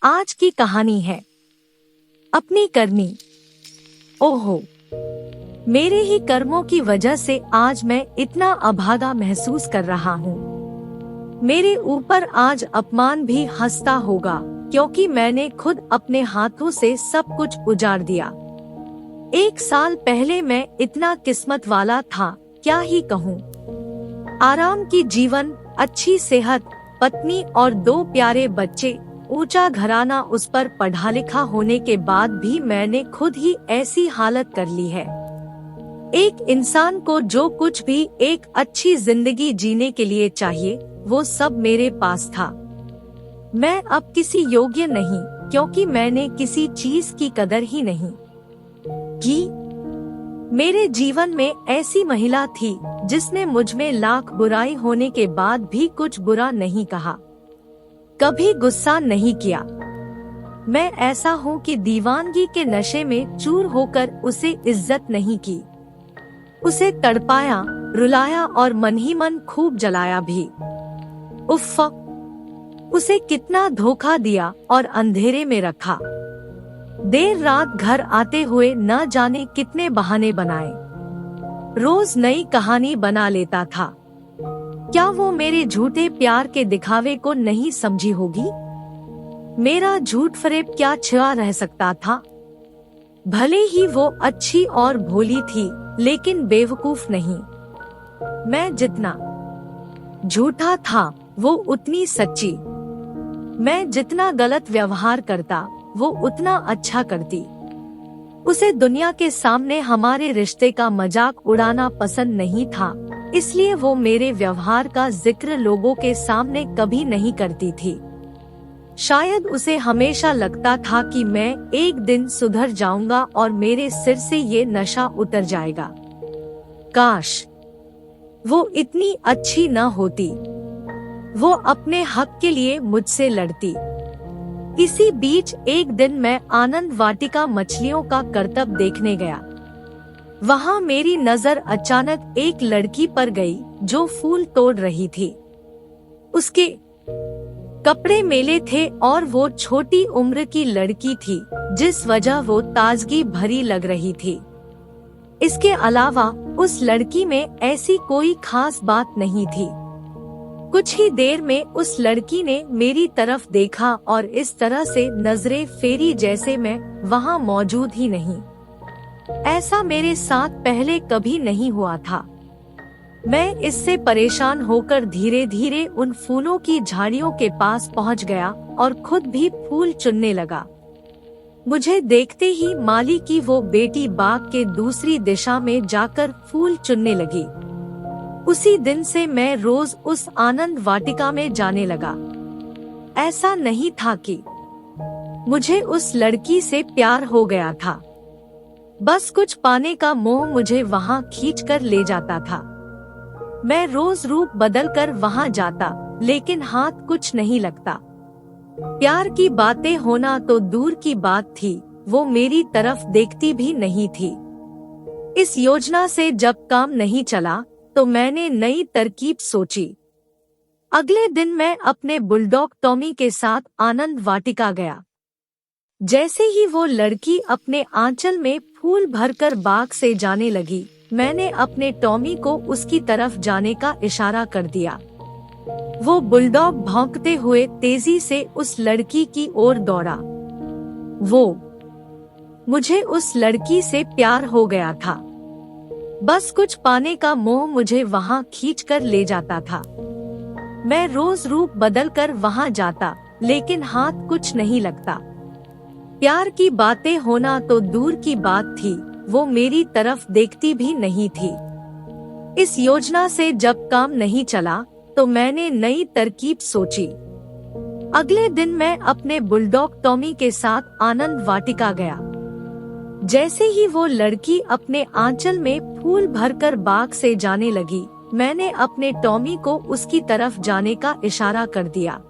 आज की कहानी है अपनी करनी। ओहो, मेरे ही कर्मों की वजह से आज मैं इतना अभागा महसूस कर रहा हूँ। मेरे ऊपर आज अपमान भी हंसता होगा क्योंकि मैंने खुद अपने हाथों से सब कुछ उजाड़ दिया। 1 साल पहले मैं इतना किस्मत वाला था, क्या ही कहूँ। आराम की जीवन, अच्छी सेहत, पत्नी और 2 प्यारे बच्चे, ऊंचा घराना, उस पर पढ़ा लिखा होने के बाद भी मैंने खुद ही ऐसी हालत कर ली है। एक इंसान को जो कुछ भी एक अच्छी जिंदगी जीने के लिए चाहिए वो सब मेरे पास था। मैं अब किसी योग्य नहीं क्योंकि मैंने किसी चीज की कदर ही नहीं की। मेरे जीवन में ऐसी महिला थी जिसने मुझ में लाख बुराई होने के बाद भी कुछ बुरा नहीं कहा, कभी गुस्सा नहीं किया। मैं ऐसा हूँ कि दीवानगी के नशे में चूर होकर उसे इज्जत नहीं की, उसे तड़पाया, रुलाया और मन ही मन खूब जलाया भी। उफ़, उसे कितना धोखा दिया और अंधेरे में रखा। देर रात घर आते हुए न जाने कितने बहाने बनाए, रोज नई कहानी बना लेता था। क्या वो मेरे झूठे प्यार के दिखावे को नहीं समझी होगी? मेरा झूठ फरेब क्या छिपा रह सकता था। भले ही वो अच्छी और भोली थी लेकिन बेवकूफ नहीं। मैं जितना झूठा था वो उतनी सच्ची। मैं जितना गलत व्यवहार करता वो उतना अच्छा करती। उसे दुनिया के सामने हमारे रिश्ते का मजाक उड़ाना पसंद नहीं था, इसलिए वो मेरे व्यवहार का जिक्र लोगों के सामने कभी नहीं करती थी। शायद उसे हमेशा लगता था कि मैं एक दिन सुधर जाऊंगा और मेरे सिर से ये नशा उतर जाएगा। काश वो इतनी अच्छी न होती, वो अपने हक के लिए मुझसे लड़ती। इसी बीच एक दिन मैं आनंद वाटिका मछलियों का करतब देखने गया। वहाँ मेरी नजर अचानक एक लड़की पर गई जो फूल तोड़ रही थी। उसके कपड़े मेले थे और वो छोटी उम्र की लड़की थी, जिस वजह वो ताजगी भरी लग रही थी। इसके अलावा उस लड़की में ऐसी कोई खास बात नहीं थी। कुछ ही देर में उस लड़की ने मेरी तरफ देखा और इस तरह से नजरें फेरी जैसे मैं वहाँ मौजूद ही नहीं। ऐसा मेरे साथ पहले कभी नहीं हुआ था। मैं इससे परेशान होकर धीरे धीरे उन फूलों की झाड़ियों के पास पहुंच गया और खुद भी फूल चुनने लगा। मुझे देखते ही माली की वो बेटी बाग के दूसरी दिशा में जाकर फूल चुनने लगी। उसी दिन से मैं रोज उस आनंद वाटिका में जाने लगा। ऐसा नहीं था कि मुझे उस लड़की से प्यार हो गया था, बस कुछ पाने का मोह मुझे वहाँ खींच कर ले जाता था। मैं रोज रूप बदल कर वहाँ जाता लेकिन हाथ कुछ नहीं लगता। प्यार की बातें होना तो दूर की बात थी, वो मेरी तरफ देखती भी नहीं थी। इस योजना से जब काम नहीं चला तो मैंने नई तरकीब सोची। अगले दिन मैं अपने बुलडॉग टॉमी के साथ आनंद वाटिका गया। जैसे ही वो लड़की अपने आंचल में फूल भरकर बाग से जाने लगी, मैंने अपने टॉमी को उसकी तरफ जाने का इशारा कर दिया। वो बुलडॉग भौंकते हुए तेजी से उस लड़की की ओर दौड़ा। मुझे उस लड़की से प्यार हो गया था, बस कुछ पाने का मोह मुझे वहाँ खींच कर ले जाता था। मैं रोज रूप बदल कर वहाँ जाता लेकिन हाथ कुछ नहीं लगता। प्यार की बातें होना तो दूर की बात थी, वो मेरी तरफ देखती भी नहीं थी। इस योजना से जब काम नहीं चला तो मैंने नई तरकीब सोची। अगले दिन मैं अपने बुलडॉग टॉमी के साथ आनंद वाटिका गया। जैसे ही वो लड़की अपने आंचल में फूल भरकर बाग से जाने लगी, मैंने अपने टॉमी को उसकी तरफ जाने का इशारा कर दिया।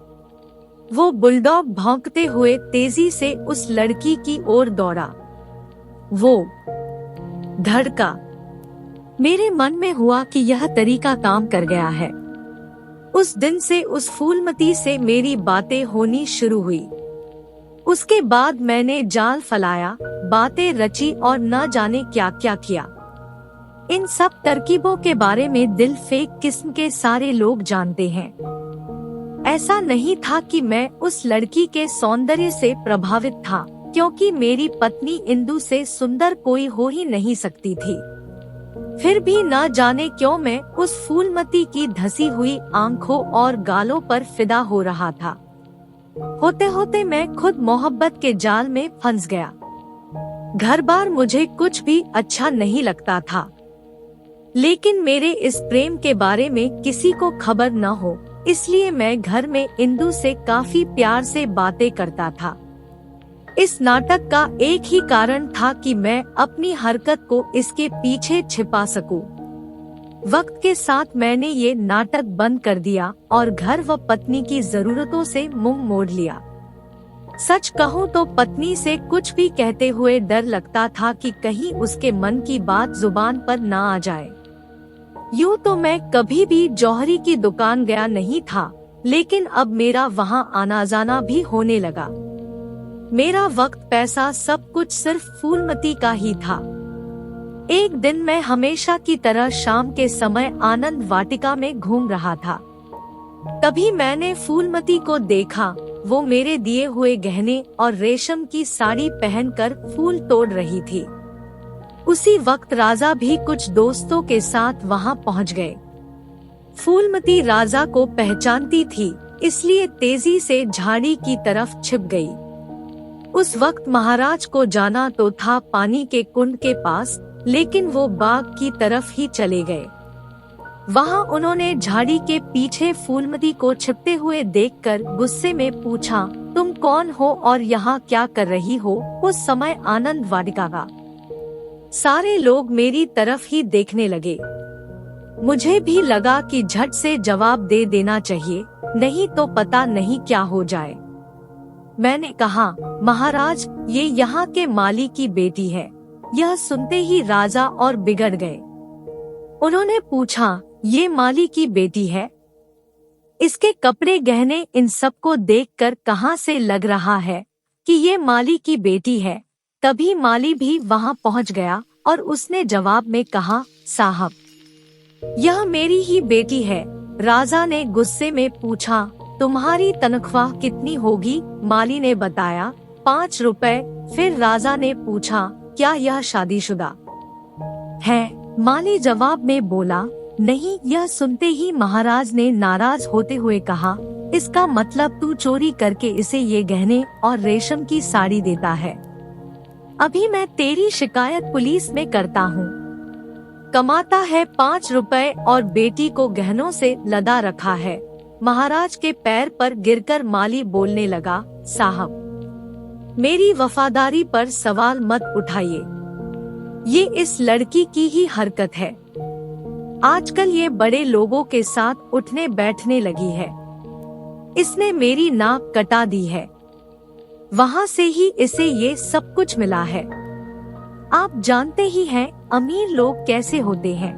वो बुलडॉग भौंकते हुए तेजी से उस लड़की की ओर दौड़ा। वो धड़का। मेरे मन में हुआ कि यह तरीका काम कर गया है। उस दिन से उस फूलमती से मेरी बातें होनी शुरू हुई। उसके बाद मैंने जाल फैलाया, बातें रची और न जाने क्या क्या किया। इन सब तरकीबों के बारे में दिल फेंक किस्म के सारे लोग जानते हैं। ऐसा नहीं था कि मैं उस लड़की के सौंदर्य से प्रभावित था, क्योंकि मेरी पत्नी इंदु से सुंदर कोई हो ही नहीं सकती थी। फिर भी न जाने क्यों मैं उस फूलमती की धसी हुई आंखों और गालों पर फिदा हो रहा था। होते होते मैं खुद मोहब्बत के जाल में फंस गया। घर बार मुझे कुछ भी अच्छा नहीं लगता था, लेकिन मेरे इस प्रेम के बारे में किसी को खबर न हो, इसलिए मैं घर में इंदु से काफी प्यार से बातें करता था। इस नाटक का एक ही कारण था कि मैं अपनी हरकत को इसके पीछे छिपा सकूं। वक्त के साथ मैंने ये नाटक बंद कर दिया और घर व पत्नी की जरूरतों से मुंह मोड़ लिया। सच कहूं तो पत्नी से कुछ भी कहते हुए डर लगता था कि कहीं उसके मन की बात जुबान पर ना आ जाए। यूँ तो मैं कभी भी जौहरी की दुकान गया नहीं था, लेकिन अब मेरा वहाँ आना जाना भी होने लगा। मेरा वक्त, पैसा, सब कुछ सिर्फ फूलमती का ही था। एक दिन मैं हमेशा की तरह शाम के समय आनंद वाटिका में घूम रहा था। तभी मैंने फूलमती को देखा। वो मेरे दिए हुए गहने और रेशम की साड़ी पहनकर फूल तोड़ रही थी। उसी वक्त राजा भी कुछ दोस्तों के साथ वहां पहुंच गए। फूलमती राजा को पहचानती थी, इसलिए तेजी से झाड़ी की तरफ छिप गई। उस वक्त महाराज को जाना तो था पानी के कुंड के पास, लेकिन वो बाग की तरफ ही चले गए। वहां उन्होंने झाड़ी के पीछे फूलमती को छिपते हुए देखकर गुस्से में पूछा, तुम कौन हो और यहाँ क्या कर रही हो? उस समय आनंद वाटिका का सारे लोग मेरी तरफ ही देखने लगे। मुझे भी लगा कि झट से जवाब दे देना चाहिए, नहीं तो पता नहीं क्या हो जाए। मैंने कहा, महाराज, ये यहाँ के माली की बेटी है। यह सुनते ही राजा और बिगड़ गए। उन्होंने पूछा, ये माली की बेटी है? इसके कपड़े, गहने, इन सबको देखकर कहाँ से लग रहा है कि ये माली की बेटी है? तभी माली भी वहां पहुंच गया और उसने जवाब में कहा, साहब, यह मेरी ही बेटी है। राजा ने गुस्से में पूछा, तुम्हारी तनख्वाह कितनी होगी? माली ने बताया, 5 रुपए। फिर राजा ने पूछा, क्या यह शादीशुदा है? माली जवाब में बोला, नहीं। यह सुनते ही महाराज ने नाराज होते हुए कहा, इसका मतलब तू चोरी करके इसे ये गहने और रेशम की साड़ी देता है। अभी मैं तेरी शिकायत पुलिस में करता हूँ। कमाता है 5 रुपए और बेटी को गहनों से लदा रखा है। महाराज के पैर पर गिरकर माली बोलने लगा, साहब, मेरी वफादारी पर सवाल मत उठाइए। ये इस लड़की की ही हरकत है। आजकल ये बड़े लोगों के साथ उठने बैठने लगी है। इसने मेरी नाक कटा दी है। वहाँ से ही इसे ये सब कुछ मिला है। आप जानते ही हैं अमीर लोग कैसे होते हैं।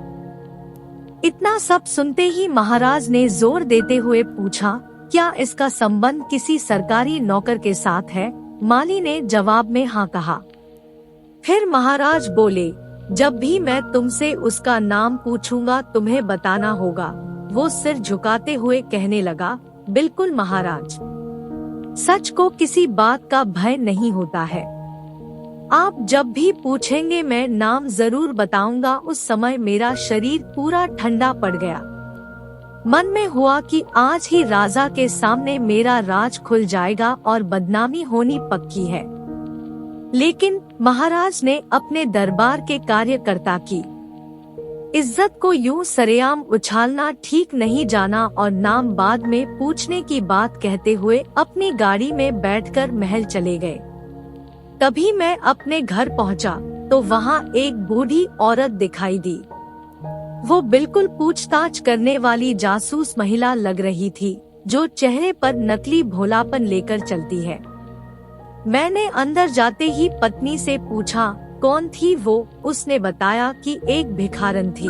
इतना सब सुनते ही महाराज ने जोर देते हुए पूछा, क्या इसका संबंध किसी सरकारी नौकर के साथ है? माली ने जवाब में हाँ कहा। फिर महाराज बोले, जब भी मैं तुमसे उसका नाम पूछूंगा तुम्हें बताना होगा। वो सिर झुकाते हुए कहने लगा, बिल्कुल महाराज, सच को किसी बात का भय नहीं होता है। आप जब भी पूछेंगे मैं नाम जरूर बताऊंगा। उस समय मेरा शरीर पूरा ठंडा पड़ गया। मन में हुआ कि आज ही राजा के सामने मेरा राज खुल जाएगा और बदनामी होनी पक्की है। लेकिन महाराज ने अपने दरबार के कार्यकर्ता की इज्जत को यूं सरेआम उछालना ठीक नहीं जाना और नाम बाद में पूछने की बात कहते हुए अपनी गाड़ी में बैठकर महल चले गए। तभी मैं अपने घर पहुंचा तो वहां एक बूढ़ी औरत दिखाई दी। वो बिल्कुल पूछताछ करने वाली जासूस महिला लग रही थी, जो चेहरे पर नकली भोलापन लेकर चलती है। मैंने अंदर जाते ही पत्नी से पूछा, कौन थी वो? उसने बताया कि एक भिखारन थी।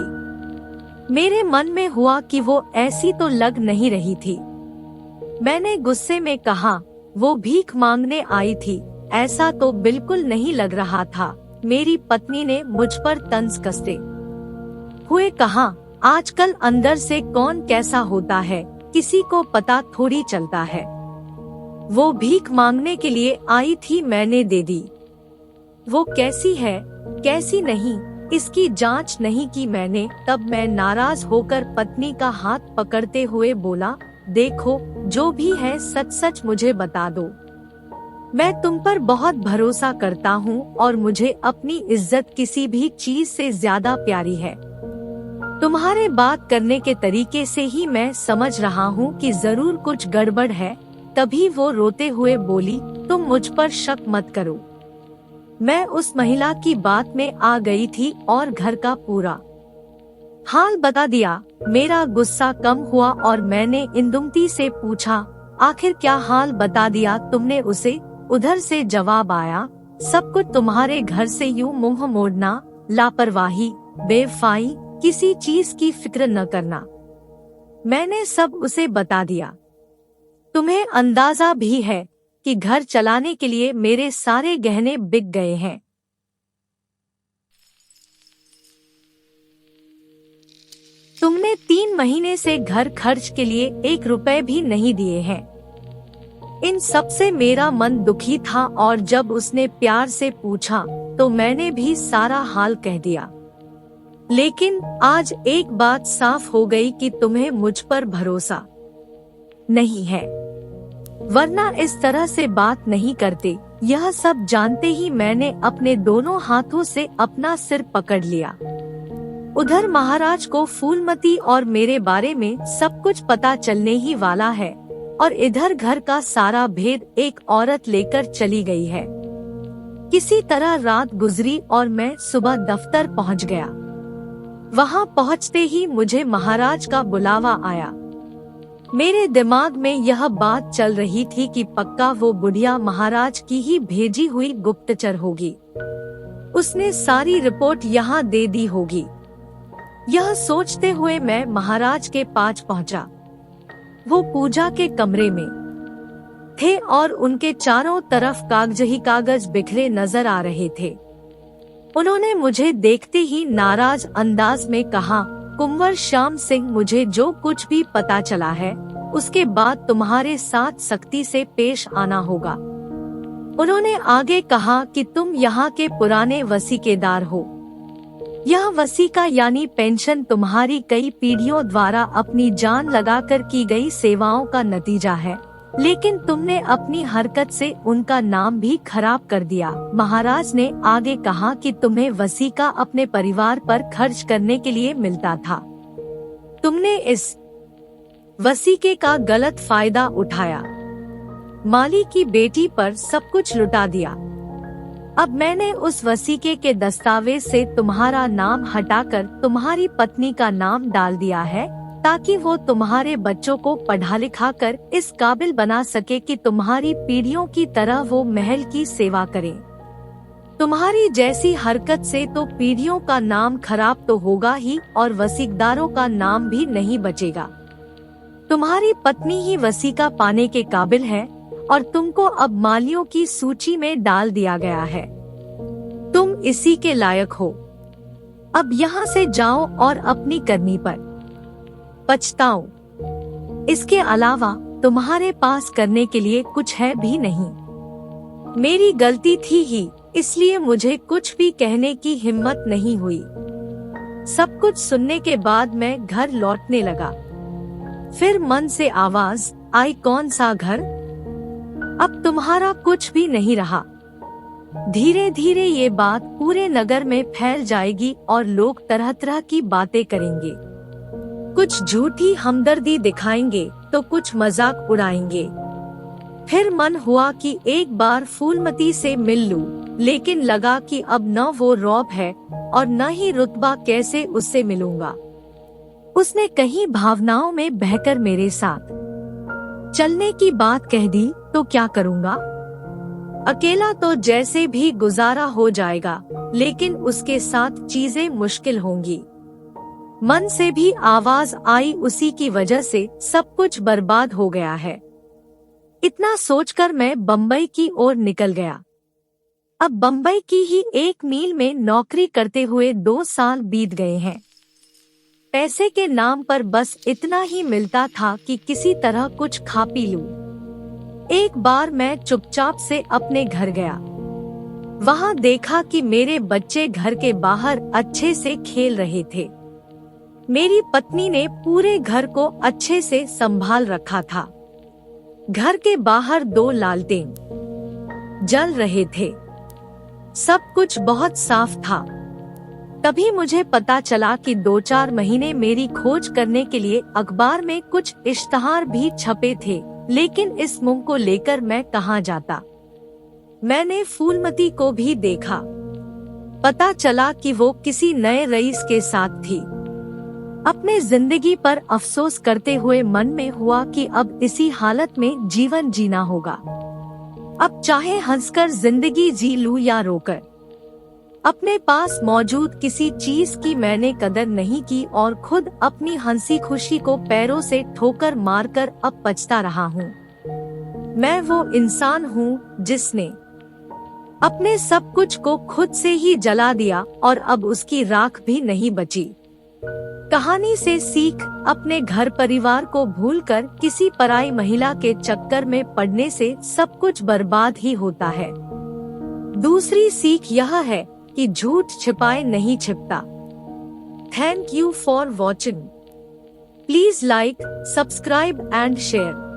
मेरे मन में हुआ कि वो ऐसी तो लग नहीं रही थी। मैंने गुस्से में कहा, वो भीख मांगने आई थी, ऐसा तो बिल्कुल नहीं लग रहा था। मेरी पत्नी ने मुझ पर तंज कसते हुए कहा, आजकल अंदर से कौन कैसा होता है किसी को पता थोड़ी चलता है। वो भीख मांगने के लिए आई थी, मैंने दे दी। वो कैसी है कैसी नहीं इसकी जांच नहीं की मैंने। तब मैं नाराज होकर पत्नी का हाथ पकड़ते हुए बोला, देखो जो भी है सच सच मुझे बता दो। मैं तुम पर बहुत भरोसा करता हूँ और मुझे अपनी इज्जत किसी भी चीज से ज्यादा प्यारी है। तुम्हारे बात करने के तरीके से ही मैं समझ रहा हूँ कि जरूर कुछ गड़बड़ है। तभी वो रोते हुए बोली, तुम मुझ पर शक मत करो। मैं उस महिला की बात में आ गई थी और घर का पूरा हाल बता दिया। मेरा गुस्सा कम हुआ और मैंने इंदुमती से पूछा, आखिर क्या हाल बता दिया तुमने उसे? उधर से जवाब आया, सब कुछ तुम्हारे घर से यूं मुंह मोड़ना, लापरवाही, बेवफाई, किसी चीज की फिक्र न करना। मैंने सब उसे बता दिया। तुम्हें अंदाजा भी है कि घर चलाने के लिए मेरे सारे गहने बिक गए हैं। तुमने 3 महीने से घर खर्च के लिए 1 रुपए भी नहीं दिए हैं। इन सब से मेरा मन दुखी था और जब उसने प्यार से पूछा तो मैंने भी सारा हाल कह दिया। लेकिन आज एक बात साफ हो गई कि तुम्हें मुझ पर भरोसा नहीं है, वरना इस तरह से बात नहीं करते। यह सब जानते ही मैंने अपने दोनों हाथों से अपना सिर पकड़ लिया। उधर महाराज को फूलमती और मेरे बारे में सब कुछ पता चलने ही वाला है और इधर घर का सारा भेद एक औरत लेकर चली गई है। किसी तरह रात गुजरी और मैं सुबह दफ्तर पहुंच गया। वहां पहुंचते ही मुझे महाराज का बुलावा आया। मेरे दिमाग में यह बात चल रही थी कि पक्का वो बुढ़िया महाराज की ही भेजी हुई गुप्तचर होगी। उसने सारी रिपोर्ट यहाँ दे दी होगी। यह सोचते हुए मैं महाराज के पास पहुंचा। वो पूजा के कमरे में थे और उनके चारों तरफ कागज ही कागज बिखरे नजर आ रहे थे। उन्होंने मुझे देखते ही नाराज अंदाज में कहा, कुंवर श्याम सिंह, मुझे जो कुछ भी पता चला है उसके बाद तुम्हारे साथ सख्ती से पेश आना होगा। उन्होंने आगे कहा कि तुम यहाँ के पुराने वसीकेदार हो। यह वसीका यानी पेंशन तुम्हारी कई पीढ़ियों द्वारा अपनी जान लगाकर की गई सेवाओं का नतीजा है, लेकिन तुमने अपनी हरकत से उनका नाम भी खराब कर दिया। महाराज ने आगे कहा कि तुम्हें वसीका अपने परिवार पर खर्च करने के लिए मिलता था। तुमने इस वसीके का गलत फायदा उठाया, माली की बेटी पर सब कुछ लुटा दिया। अब मैंने उस वसीके के दस्तावेज से तुम्हारा नाम हटाकर तुम्हारी पत्नी का नाम डाल दिया है, ताकि वो तुम्हारे बच्चों को पढ़ा लिखा कर इस काबिल बना सके कि तुम्हारी पीढ़ियों की तरह वो महल की सेवा करें। तुम्हारी जैसी हरकत से तो पीढ़ियों का नाम खराब तो होगा ही और वसीकदारों का नाम भी नहीं बचेगा। तुम्हारी पत्नी ही वसीका पाने के काबिल है और तुमको अब मालियों की सूची में डाल दिया गया है। तुम इसी के लायक हो। अब यहाँ से जाओ और अपनी करनी पर पछताओ। इसके अलावा तुम्हारे पास करने के लिए कुछ है भी नहीं। मेरी गलती थी ही, इसलिए मुझे कुछ भी कहने की हिम्मत नहीं हुई। सब कुछ सुनने के बाद मैं घर लौटने लगा। फिर मन से आवाज आई, कौन सा घर? अब तुम्हारा कुछ भी नहीं रहा। धीरे धीरे ये बात पूरे नगर में फैल जाएगी और लोग तरह तरह की बातें करेंगे। कुछ झूठी हमदर्दी दिखाएंगे तो कुछ मजाक उड़ाएंगे। फिर मन हुआ कि एक बार फूलमती से मिल लूं, लेकिन लगा कि अब न वो रौब है और न ही रुतबा कैसे उससे मिलूंगा। उसने कहीं भावनाओं में बहकर मेरे साथ चलने की बात कह दी तो क्या करूँगा? अकेला तो जैसे भी गुजारा हो जाएगा, लेकिन उसके साथ चीजें मुश्किल होंगी। मन से भी आवाज आई, उसी की वजह से सब कुछ बर्बाद हो गया है। इतना सोचकर मैं बम्बई की ओर निकल गया। अब बम्बई की ही एक मिल में नौकरी करते हुए 2 साल बीत गए हैं। पैसे के नाम पर बस इतना ही मिलता था कि किसी तरह कुछ खा पी लूं। एक बार मैं चुपचाप से अपने घर गया। वहां देखा कि मेरे बच्चे घर के बाहर अच्छे से खेल रहे थे। मेरी पत्नी ने पूरे घर को अच्छे से संभाल रखा था। घर के बाहर 2 लालटेन जल रहे थे। सब कुछ बहुत साफ था। तभी मुझे पता चला कि 2-4 महीने मेरी खोज करने के लिए अखबार में कुछ इश्तहार भी छपे थे, लेकिन इस मुंह को लेकर मैं कहाँ जाता। मैंने फूलमती को भी देखा। पता चला कि वो किसी नए रईस के साथ थी। अपने जिंदगी पर अफसोस करते हुए मन में हुआ कि अब इसी हालत में जीवन जीना होगा। अब चाहे हंसकर जिंदगी जी लूं या रोकर। अपने पास मौजूद किसी चीज की मैंने कदर नहीं की और खुद अपनी हंसी खुशी को पैरों से ठोकर मारकर अब पछता रहा हूँ। मैं वो इंसान हूँ जिसने अपने सब कुछ को खुद से ही जला दिया और अब उसकी राख भी नहीं बची। कहानी से सीख, अपने घर परिवार को भूलकर किसी पराई महिला के चक्कर में पड़ने से सब कुछ बर्बाद ही होता है। दूसरी सीख यह है कि झूठ छिपाए नहीं छिपता। Thank you for watching. Please like, subscribe and share.